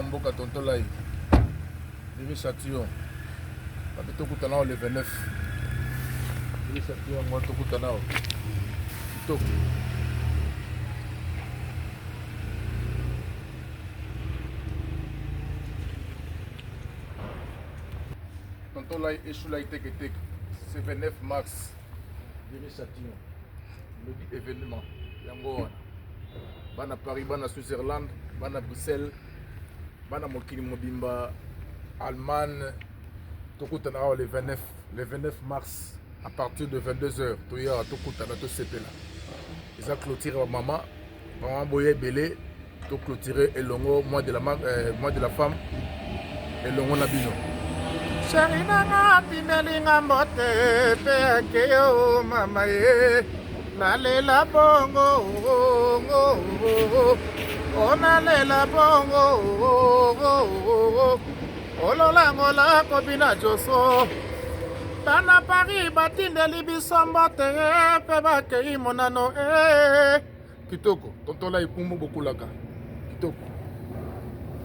mboka tonton Lai. Vive Châtillon. Babi tokutana le 29. Vive Châtillon moi tokutana. Kitoko. Tonton Lai Echoula Teke Teke. C'est 29 mars. Vive Châtillon. Le dit événement. Yango. Bana Paris, bana Switzerland, bana Bruxelles, bana Mokili Mobimba, Allemagne, Tokutana le 29 mars à partir de 22h. Toya Tokutana to sepela. Ils ont clôturé maman Boye Belé, to clôturé Elongo, moi de la femme, Elongo Nabino. Sharina pimelinga mote pe akeo mamae. Nalela bongo, oh nalela bongo, olola ngola kobina joso. Bana Paris batindeli bisombo te pe bakei monano. Kitoko, tonton Lai Pumbo Bokulaka. Kitoko.